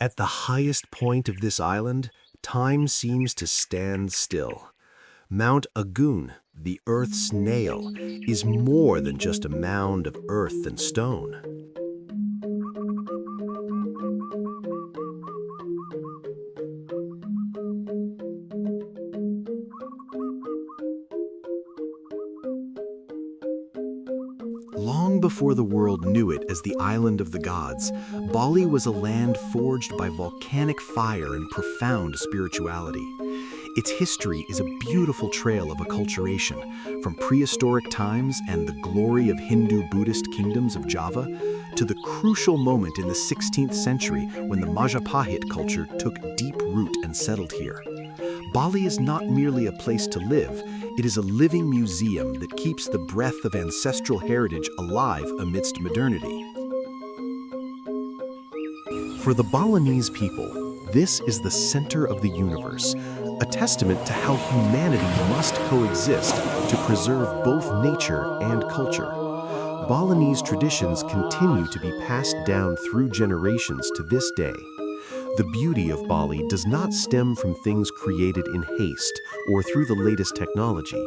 At the highest point of this island, time seems to stand still. Mount Agun, the Earth's nail, is more than just a mound of earth and stone. Long before the world knew it as the Island of the Gods, Bali was a land forged by volcanic fire and profound spirituality. Its history is a beautiful trail of acculturation, from prehistoric times and the glory of Hindu-Buddhist kingdoms of Java, to the crucial moment in the 16th century when the Majapahit culture took deep root and settled here. Bali is not merely a place to live, it is a living museum that keeps the breath of ancestral heritage alive amidst modernity. For the Balinese people, this is the center of the universe, a testament to how humanity must coexist to preserve both nature and culture. Balinese traditions continue to be passed down through generations to this day. The beauty of Bali does not stem from things created in haste or through the latest technology.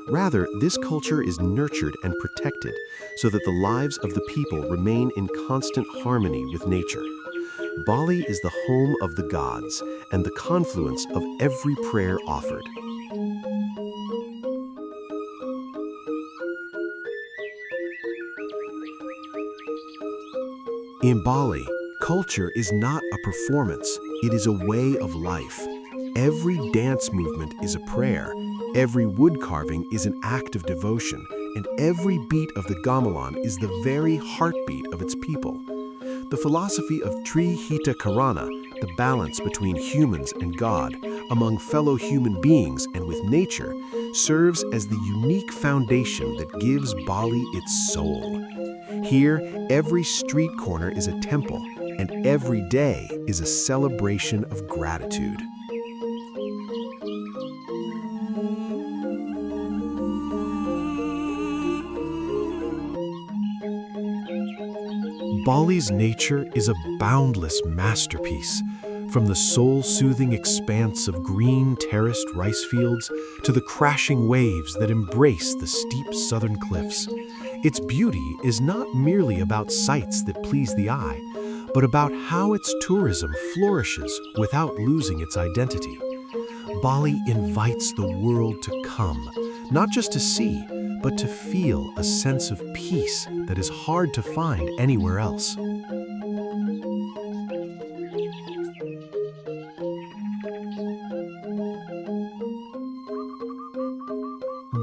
Rather, this culture is nurtured and protected so that the lives of the people remain in constant harmony with nature. Bali is the home of the gods and the confluence of every prayer offered. In Bali, culture is not a performance, it is a way of life. Every dance movement is a prayer, every wood carving is an act of devotion, and every beat of the gamelan is the very heartbeat of its people. The philosophy of Tri Hita Karana, the balance between humans and God, among fellow human beings and with nature, serves as the unique foundation that gives Bali its soul. Here, every street corner is a temple, and every day is a celebration of gratitude. Bali's nature is a boundless masterpiece, from the soul-soothing expanse of green terraced rice fields to the crashing waves that embrace the steep southern cliffs. Its beauty is not merely about sights that please the eye, but about how its tourism flourishes without losing its identity. Bali invites the world to come, not just to see, but to feel a sense of peace that is hard to find anywhere else.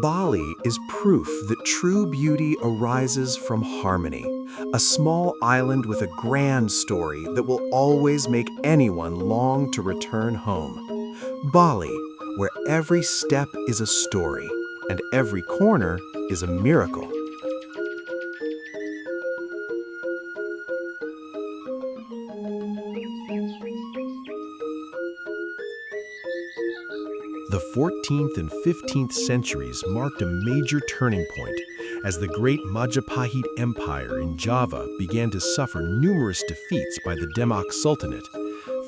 Bali is proof that true beauty arises from harmony, a small island with a grand story that will always make anyone long to return home. Bali, where every step is a story and every corner is a miracle. The 14th and 15th centuries marked a major turning point as the great Majapahit Empire in Java began to suffer numerous defeats by the Demak Sultanate.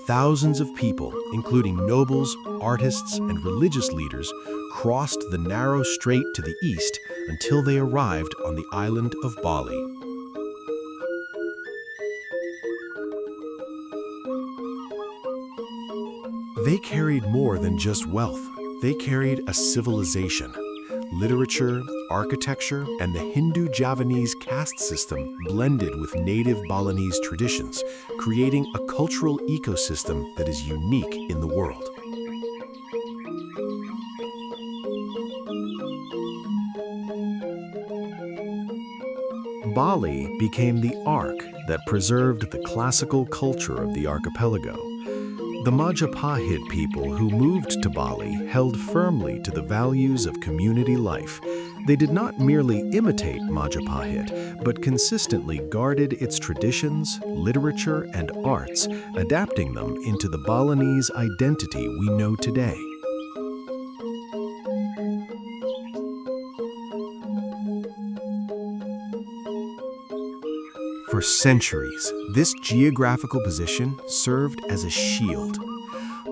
Thousands of people, including nobles, artists, and religious leaders, crossed the narrow strait to the east until they arrived on the island of Bali. They carried more than just wealth. They carried a civilization. Literature, architecture, and the Hindu-Javanese caste system blended with native Balinese traditions, creating a cultural ecosystem that is unique in the world. Bali became the ark that preserved the classical culture of the archipelago. The Majapahit people who moved to Bali held firmly to the values of community life. They did not merely imitate Majapahit, but consistently guarded its traditions, literature, and arts, adapting them into the Balinese identity we know today. For For centuries, this geographical position served as a shield.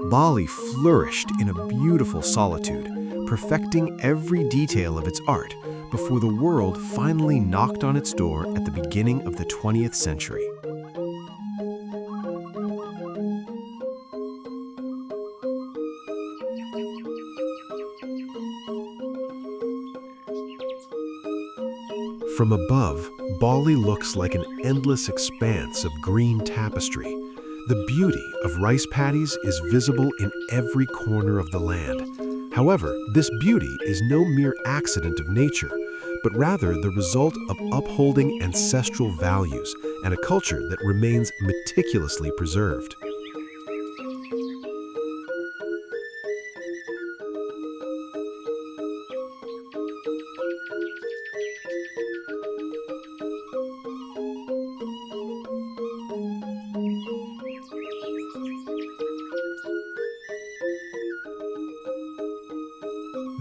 Bali flourished in a beautiful solitude, perfecting every detail of its art before the world finally knocked on its door at the beginning of the 20th century. From above, Bali looks like an endless expanse of green tapestry. The beauty of rice paddies is visible in every corner of the land. However, this beauty is no mere accident of nature, but rather the result of upholding ancestral values and a culture that remains meticulously preserved.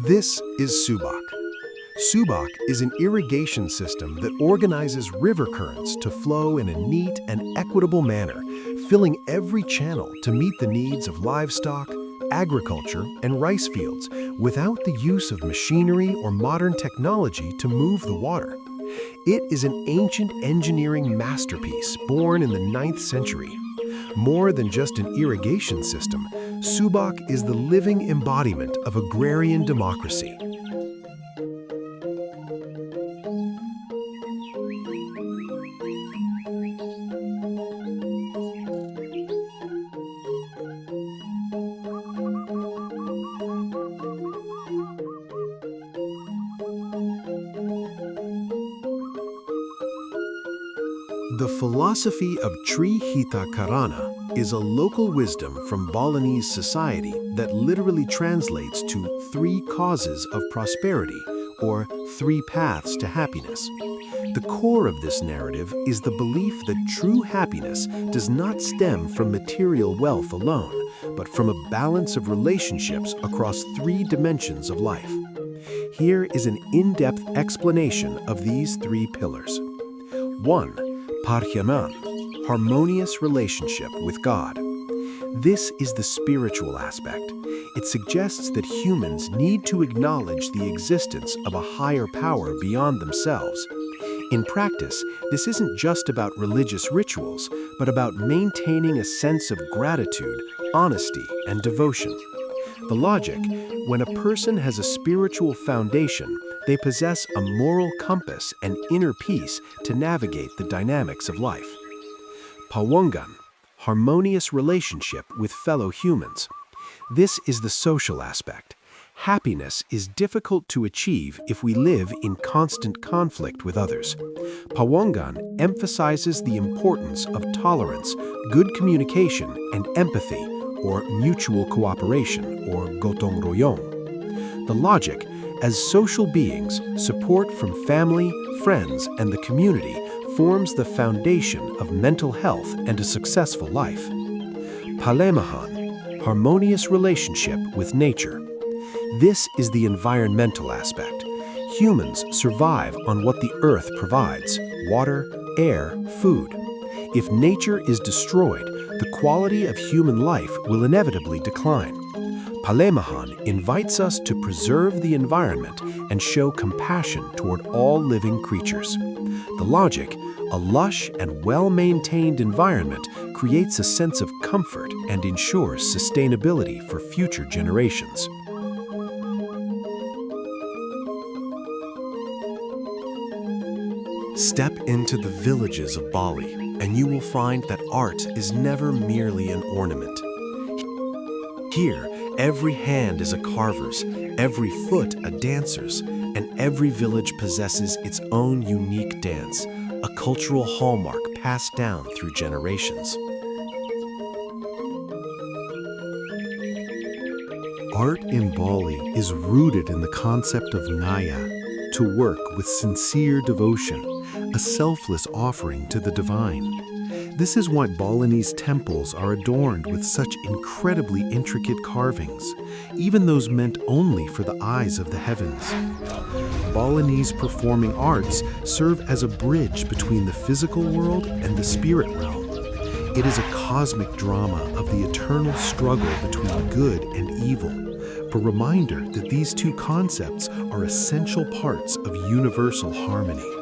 This is Subak. Subak is an irrigation system that organizes river currents to flow in a neat and equitable manner, filling every channel to meet the needs of livestock, agriculture, and rice fields without the use of machinery or modern technology to move the water. It is an ancient engineering masterpiece born in the 9th century. More than just an irrigation system, Subak is the living embodiment of agrarian democracy. The philosophy of Tri Hita Karana is a local wisdom from Balinese society that literally translates to 3 causes of prosperity, or 3 paths to happiness. The core of this narrative is the belief that true happiness does not stem from material wealth alone, but from a balance of relationships across 3 dimensions of life. Here is an in-depth explanation of these 3 pillars. 1. Parhyaman, harmonious relationship with God. This is the spiritual aspect. It suggests that humans need to acknowledge the existence of a higher power beyond themselves. In practice, this isn't just about religious rituals, but about maintaining a sense of gratitude, honesty, and devotion. The logic: when a person has a spiritual foundation, they possess a moral compass and inner peace to navigate the dynamics of life. Pawangan, harmonious relationship with fellow humans. This is the social aspect. Happiness is difficult to achieve if we live in constant conflict with others. Pawangan emphasizes the importance of tolerance, good communication, and empathy, or mutual cooperation, or gotong royong. The logic: as social beings, support from family, friends, and the community forms the foundation of mental health and a successful life. Palemahan, harmonious relationship with nature. This is the environmental aspect. Humans survive on what the earth provides: water, air, food. If nature is destroyed, the quality of human life will inevitably decline. Palemahan invites us to preserve the environment and show compassion toward all living creatures. The logic: a lush and well-maintained environment creates a sense of comfort and ensures sustainability for future generations. Step into the villages of Bali, and you will find that art is never merely an ornament. Here, every hand is a carver's, every foot a dancer's, and every village possesses its own unique dance, a cultural hallmark passed down through generations. Art in Bali is rooted in the concept of Naya, to work with sincere devotion, a selfless offering to the divine. This is why Balinese temples are adorned with such incredibly intricate carvings, even those meant only for the eyes of the heavens. Balinese performing arts serve as a bridge between the physical world and the spirit realm. It is a cosmic drama of the eternal struggle between good and evil, a reminder that these two concepts are essential parts of universal harmony.